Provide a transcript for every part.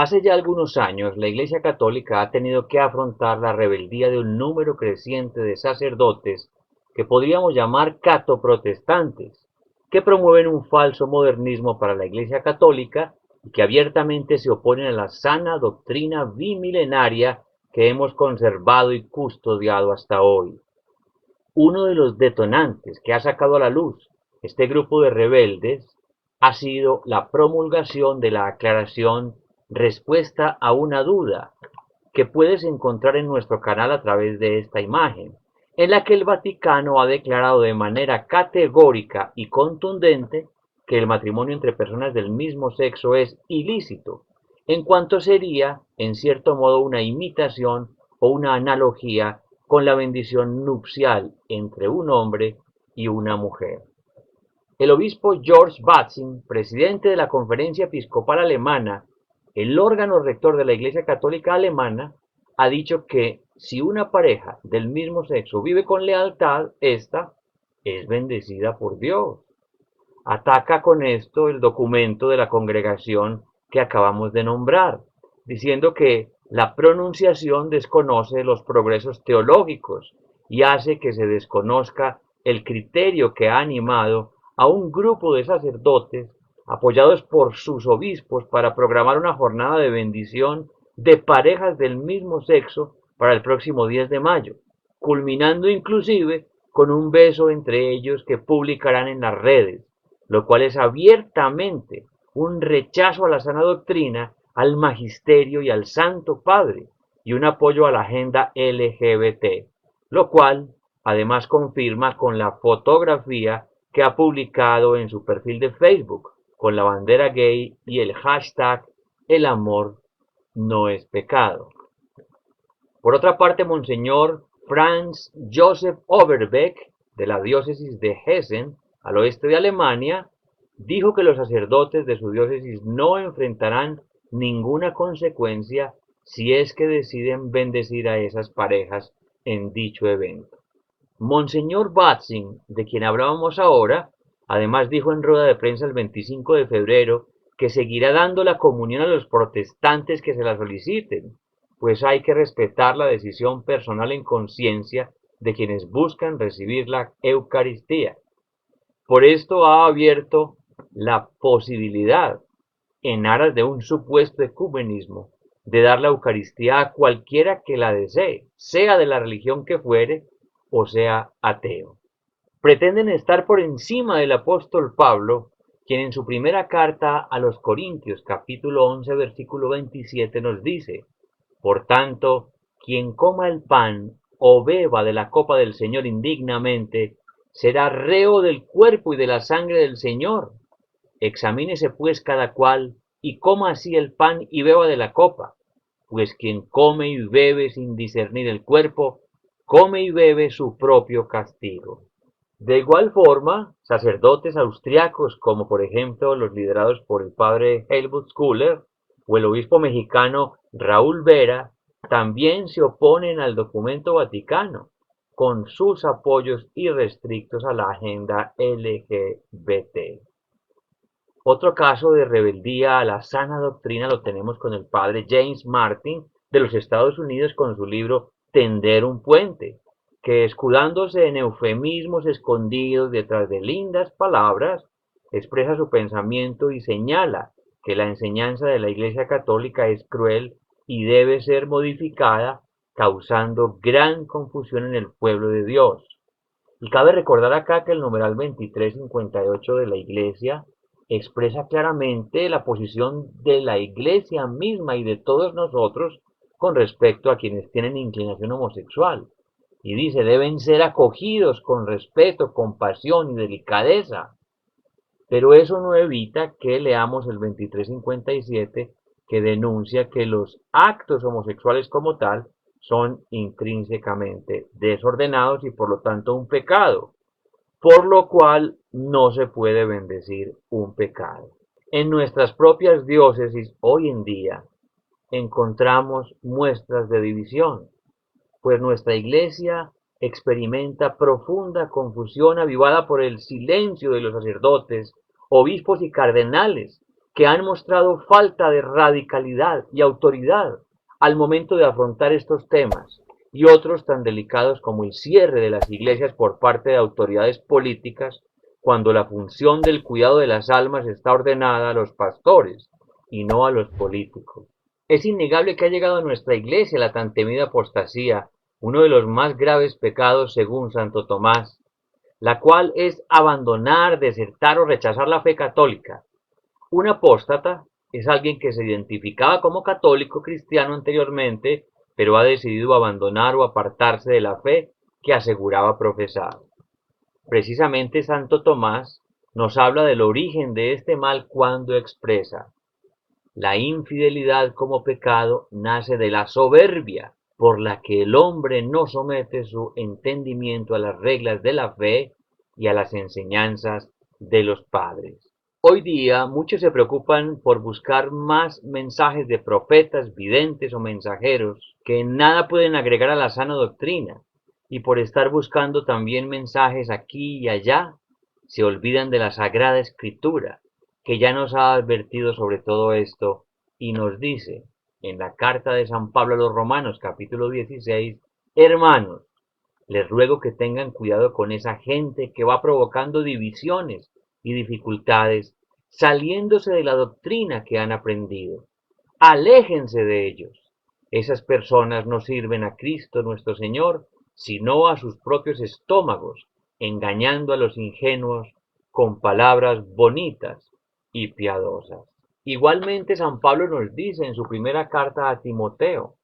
Hace ya algunos años, la Iglesia Católica ha tenido que afrontar la rebeldía de un número creciente de sacerdotes que podríamos llamar catoprotestantes, que promueven un falso modernismo para la Iglesia Católica y que abiertamente se oponen a la sana doctrina bimilenaria que hemos conservado y custodiado hasta hoy. Uno de los detonantes que ha sacado a la luz este grupo de rebeldes ha sido la promulgación de la aclaración Respuesta a una duda, que puedes encontrar en nuestro canal a través de esta imagen, en la que el Vaticano ha declarado de manera categórica y contundente que el matrimonio entre personas del mismo sexo es ilícito, en cuanto sería, en cierto modo, una imitación o una analogía con la bendición nupcial entre un hombre y una mujer. El obispo George Batzing, presidente de la Conferencia Episcopal Alemana, el órgano rector de la Iglesia Católica Alemana, ha dicho que si una pareja del mismo sexo vive con lealtad, ésta es bendecida por Dios. Ataca con esto el documento de la congregación que acabamos de nombrar, diciendo que la pronunciación desconoce los progresos teológicos y hace que se desconozca el criterio que ha animado a un grupo de sacerdotes apoyados por sus obispos para programar una jornada de bendición de parejas del mismo sexo para el próximo 10 de mayo, culminando inclusive con un beso entre ellos que publicarán en las redes, lo cual es abiertamente un rechazo a la sana doctrina, al magisterio y al Santo Padre, y un apoyo a la agenda LGBT, lo cual además confirma con la fotografía que ha publicado en su perfil de Facebook, con la bandera gay y el hashtag El amor no es pecado. Por otra parte, Monseñor Franz Joseph Overbeck, de la diócesis de Hessen, al oeste de Alemania, dijo que los sacerdotes de su diócesis no enfrentarán ninguna consecuencia si es que deciden bendecir a esas parejas en dicho evento. Monseñor Batzing, de quien hablábamos ahora, además dijo en rueda de prensa el 25 de febrero que seguirá dando la comunión a los protestantes que se la soliciten, pues hay que respetar la decisión personal en conciencia de quienes buscan recibir la Eucaristía. Por esto ha abierto la posibilidad, en aras de un supuesto ecumenismo, de dar la Eucaristía a cualquiera que la desee, sea de la religión que fuere o sea ateo. Pretenden estar por encima del apóstol Pablo, quien en su primera carta a los Corintios, capítulo 11, versículo 27, nos dice: por tanto, quien coma el pan o beba de la copa del Señor indignamente, será reo del cuerpo y de la sangre del Señor. Examínese pues cada cual, y coma así el pan y beba de la copa, pues quien come y bebe sin discernir el cuerpo, come y bebe su propio castigo. De igual forma, sacerdotes austriacos como por ejemplo los liderados por el padre Helmut Schuller o el obispo mexicano Raúl Vera también se oponen al documento vaticano con sus apoyos irrestrictos a la agenda LGBT. Otro caso de rebeldía a la sana doctrina lo tenemos con el padre James Martin de los Estados Unidos con su libro Tender un puente, que escudándose en eufemismos escondidos detrás de lindas palabras, expresa su pensamiento y señala que la enseñanza de la Iglesia Católica es cruel y debe ser modificada, causando gran confusión en el pueblo de Dios. Y cabe recordar acá que el numeral 2358 de la Iglesia expresa claramente la posición de la Iglesia misma y de todos nosotros con respecto a quienes tienen inclinación homosexual. Y dice, deben ser acogidos con respeto, compasión y delicadeza. Pero eso no evita que leamos el 2357 que denuncia que los actos homosexuales como tal son intrínsecamente desordenados y por lo tanto un pecado, por lo cual no se puede bendecir un pecado. En nuestras propias diócesis hoy en día encontramos muestras de división, pues nuestra iglesia experimenta profunda confusión avivada por el silencio de los sacerdotes, obispos y cardenales, que han mostrado falta de radicalidad y autoridad al momento de afrontar estos temas, y otros tan delicados como el cierre de las iglesias por parte de autoridades políticas, cuando la función del cuidado de las almas está ordenada a los pastores y no a los políticos. Es innegable que ha llegado a nuestra iglesia la tan temida apostasía, uno de los más graves pecados según Santo Tomás, la cual es abandonar, desertar o rechazar la fe católica. Un apóstata es alguien que se identificaba como católico cristiano anteriormente, pero ha decidido abandonar o apartarse de la fe que aseguraba profesar. Precisamente Santo Tomás nos habla del origen de este mal cuando expresa: la infidelidad como pecado nace de la soberbia, por la que el hombre no somete su entendimiento a las reglas de la fe y a las enseñanzas de los padres. Hoy día muchos se preocupan por buscar más mensajes de profetas, videntes o mensajeros que en nada pueden agregar a la sana doctrina, y por estar buscando también mensajes aquí y allá, se olvidan de la Sagrada Escritura, que ya nos ha advertido sobre todo esto y nos dice en la carta de San Pablo a los Romanos capítulo 16: hermanos, les ruego que tengan cuidado con esa gente que va provocando divisiones y dificultades, saliéndose de la doctrina que han aprendido. Aléjense de ellos. Esas personas no sirven a Cristo nuestro Señor, sino a sus propios estómagos, engañando a los ingenuos con palabras bonitas y piadosas. Igualmente San Pablo nos dice en su primera carta a Timoteo: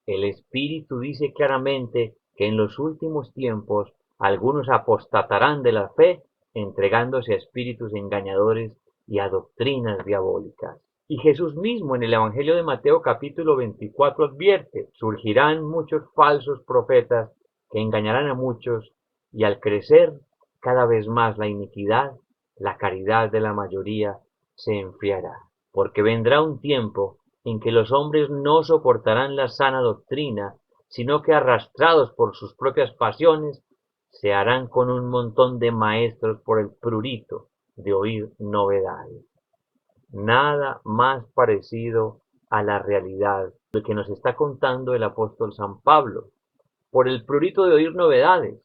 el Espíritu dice claramente que en los últimos tiempos algunos apostatarán de la fe, entregándose a espíritus engañadores y a doctrinas diabólicas. Y Jesús mismo en el Evangelio de Mateo capítulo 24 advierte: surgirán muchos falsos profetas que engañarán a muchos, y al crecer cada vez más la iniquidad, la caridad de la mayoría se enfriará. Porque vendrá un tiempo en que los hombres no soportarán la sana doctrina, sino que arrastrados por sus propias pasiones, se harán con un montón de maestros por el prurito de oír novedades. Nada más parecido a la realidad de que nos está contando el apóstol San Pablo, por el prurito de oír novedades,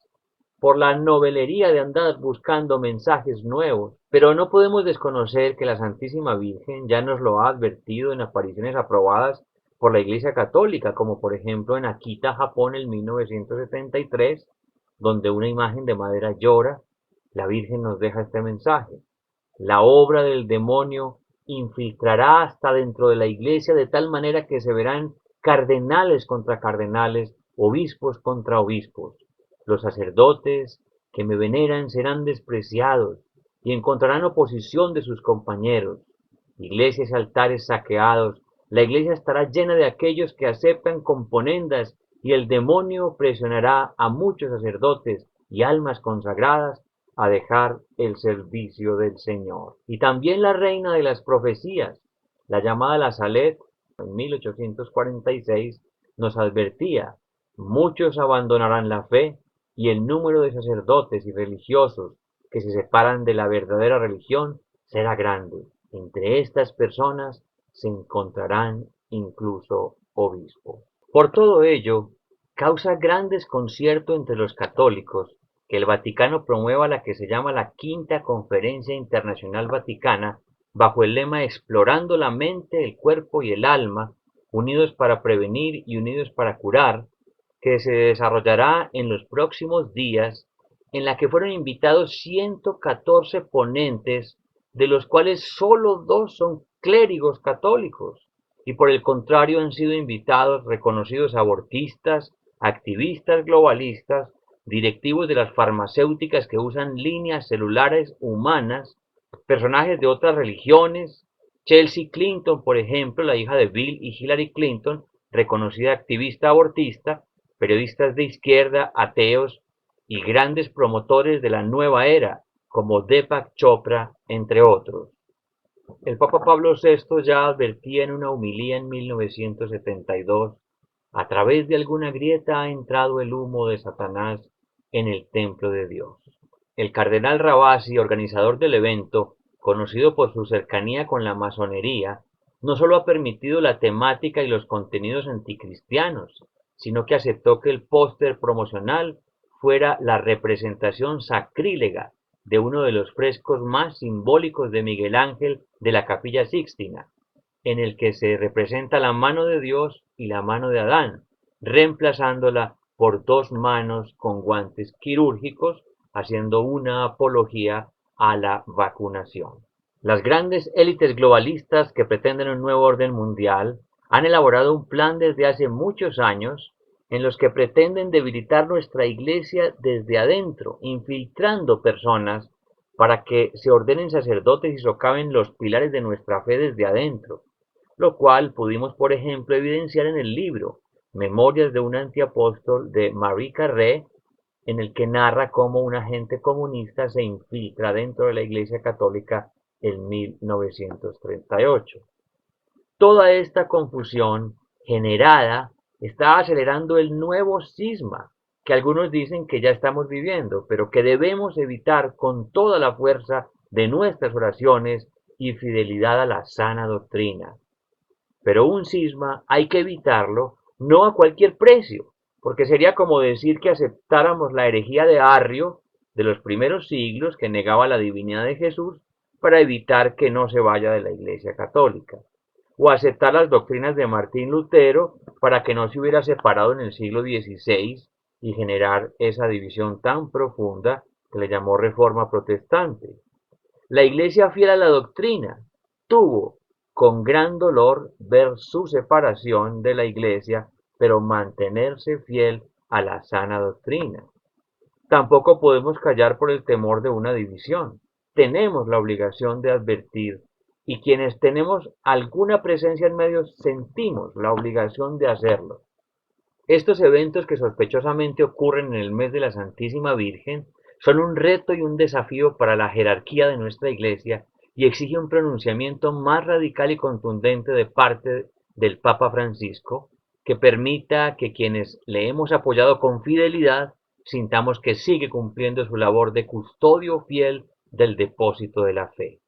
por la novelería de andar buscando mensajes nuevos. Pero no podemos desconocer que la Santísima Virgen ya nos lo ha advertido en apariciones aprobadas por la Iglesia Católica, como por ejemplo en Akita, Japón, en 1973, donde una imagen de madera llora. La Virgen nos deja este mensaje: la obra del demonio infiltrará hasta dentro de la Iglesia, de tal manera que se verán cardenales contra cardenales, obispos contra obispos. Los sacerdotes que me veneran serán despreciados y encontrarán oposición de sus compañeros. Iglesias y altares saqueados. La iglesia estará llena de aquellos que aceptan componendas, y el demonio presionará a muchos sacerdotes y almas consagradas a dejar el servicio del Señor. Y también la reina de las profecías, la llamada La Salette, en 1846, nos advertía: muchos abandonarán la fe, y el número de sacerdotes y religiosos que se separan de la verdadera religión será grande. Entre estas personas se encontrarán incluso obispos. Por todo ello, causa gran desconcierto entre los católicos que el Vaticano promueva la que se llama la Quinta Conferencia Internacional Vaticana, bajo el lema Explorando la mente, el cuerpo y el alma, unidos para prevenir y unidos para curar, que se desarrollará en los próximos días, en la que fueron invitados 114 ponentes, de los cuales solo 2 son clérigos católicos, y por el contrario han sido invitados reconocidos abortistas, activistas globalistas, directivos de las farmacéuticas que usan líneas celulares humanas, personajes de otras religiones. Chelsea Clinton, por ejemplo, la hija de Bill y Hillary Clinton, reconocida activista abortista, periodistas de izquierda, ateos y grandes promotores de la nueva era, como Deepak Chopra, entre otros. El Papa Pablo VI ya advertía en una homilía en 1972: a través de alguna grieta ha entrado el humo de Satanás en el templo de Dios. El cardenal Ravasi, organizador del evento, conocido por su cercanía con la masonería, no solo ha permitido la temática y los contenidos anticristianos, sino que aceptó que el póster promocional fuera la representación sacrílega de uno de los frescos más simbólicos de Miguel Ángel de la Capilla Sixtina, en el que se representa la mano de Dios y la mano de Adán, reemplazándola por dos manos con guantes quirúrgicos, haciendo una apología a la vacunación. Las grandes élites globalistas que pretenden un nuevo orden mundial han elaborado un plan desde hace muchos años en los que pretenden debilitar nuestra iglesia desde adentro, infiltrando personas para que se ordenen sacerdotes y socaven los pilares de nuestra fe desde adentro, lo cual pudimos, por ejemplo, evidenciar en el libro Memorias de un antiapóstol de Marie Carré, en el que narra cómo un agente comunista se infiltra dentro de la Iglesia Católica en 1938. Toda esta confusión generada está acelerando el nuevo cisma que algunos dicen que ya estamos viviendo, pero que debemos evitar con toda la fuerza de nuestras oraciones y fidelidad a la sana doctrina. Pero un cisma hay que evitarlo no a cualquier precio, porque sería como decir que aceptáramos la herejía de Arrio de los primeros siglos, que negaba la divinidad de Jesús, para evitar que no se vaya de la Iglesia Católica, o aceptar las doctrinas de Martín Lutero para que no se hubiera separado en el siglo XVI y generar esa división tan profunda que le llamó Reforma Protestante. La Iglesia, fiel a la doctrina, tuvo con gran dolor ver su separación de la Iglesia, pero mantenerse fiel a la sana doctrina. Tampoco podemos callar por el temor de una división. Tenemos la obligación de advertir, y quienes tenemos alguna presencia en medios sentimos la obligación de hacerlo. Estos eventos que sospechosamente ocurren en el mes de la Santísima Virgen son un reto y un desafío para la jerarquía de nuestra Iglesia y exige un pronunciamiento más radical y contundente de parte del Papa Francisco, que permita que quienes le hemos apoyado con fidelidad sintamos que sigue cumpliendo su labor de custodio fiel del depósito de la fe.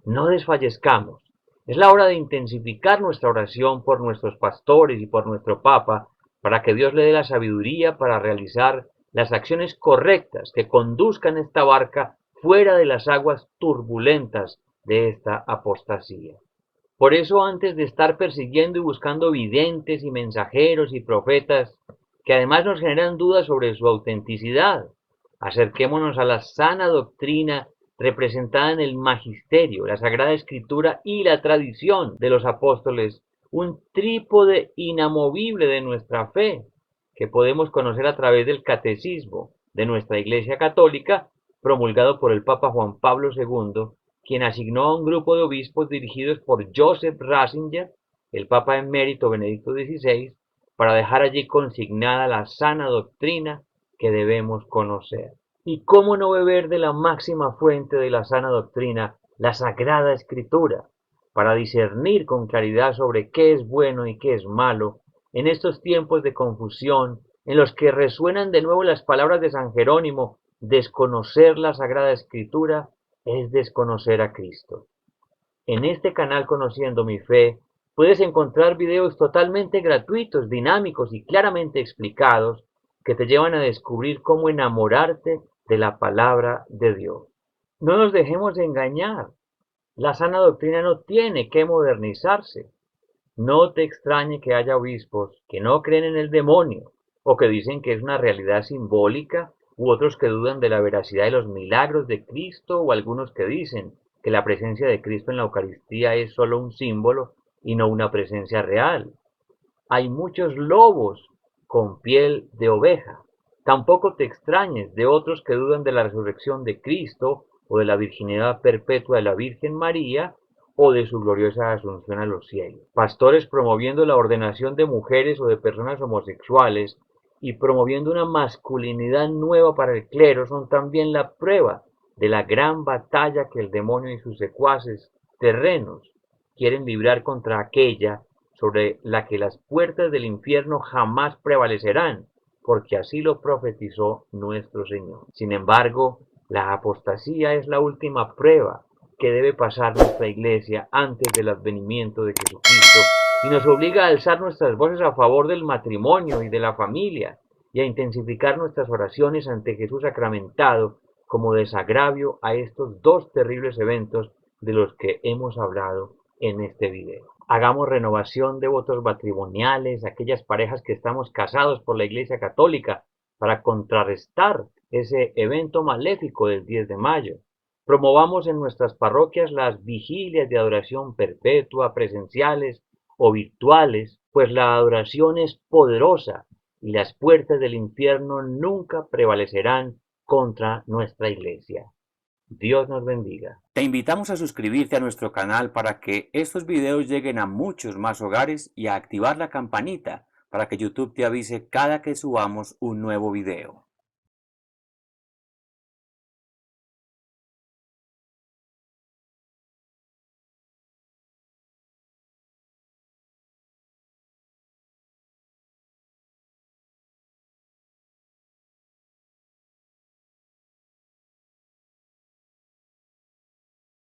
No desfallezcamos. Es la hora de intensificar nuestra oración por nuestros pastores y por nuestro Papa, para que Dios le dé la sabiduría para realizar las acciones correctas que conduzcan esta barca fuera de las aguas turbulentas de esta apostasía. Por eso, antes de estar persiguiendo y buscando videntes y mensajeros y profetas, que además nos generan dudas sobre su autenticidad, acerquémonos a la sana doctrina representada en el magisterio, la Sagrada Escritura y la tradición de los apóstoles, un trípode inamovible de nuestra fe, que podemos conocer a través del catecismo de nuestra Iglesia Católica, promulgado por el Papa Juan Pablo II, quien asignó a un grupo de obispos dirigidos por Joseph Ratzinger, el Papa emérito Benedicto XVI, para dejar allí consignada la sana doctrina que debemos conocer. ¿Y cómo no beber de la máxima fuente de la sana doctrina, la Sagrada Escritura, para discernir con claridad sobre qué es bueno y qué es malo en estos tiempos de confusión en los que resuenan de nuevo las palabras de San Jerónimo: desconocer la Sagrada Escritura es desconocer a Cristo? En este canal Conociendo mi Fe puedes encontrar videos totalmente gratuitos, dinámicos y claramente explicados que te llevan a descubrir cómo enamorarte de la palabra de Dios. No nos dejemos engañar. La sana doctrina no tiene que modernizarse. No te extrañe que haya obispos que no creen en el demonio o que dicen que es una realidad simbólica, u otros que dudan de la veracidad de los milagros de Cristo, o algunos que dicen que la presencia de Cristo en la Eucaristía es solo un símbolo y no una presencia real. Hay muchos lobos con piel de oveja. Tampoco te extrañes de otros que dudan de la resurrección de Cristo o de la virginidad perpetua de la Virgen María o de su gloriosa asunción a los cielos. Pastores promoviendo la ordenación de mujeres o de personas homosexuales y promoviendo una masculinidad nueva para el clero son también la prueba de la gran batalla que el demonio y sus secuaces terrenos quieren librar contra aquella sobre la que las puertas del infierno jamás prevalecerán, porque así lo profetizó nuestro Señor. Sin embargo, la apostasía es la última prueba que debe pasar nuestra iglesia antes del advenimiento de Jesucristo y nos obliga a alzar nuestras voces a favor del matrimonio y de la familia y a intensificar nuestras oraciones ante Jesús sacramentado como desagravio a estos dos terribles eventos de los que hemos hablado en este video. Hagamos renovación de votos matrimoniales, aquellas parejas que estamos casados por la Iglesia Católica, para contrarrestar ese evento maléfico del 10 de mayo. Promovamos en nuestras parroquias las vigilias de adoración perpetua, presenciales o virtuales, pues la adoración es poderosa y las puertas del infierno nunca prevalecerán contra nuestra iglesia. Dios nos bendiga. Te invitamos a suscribirte a nuestro canal para que estos videos lleguen a muchos más hogares y a activar la campanita para que YouTube te avise cada que subamos un nuevo video.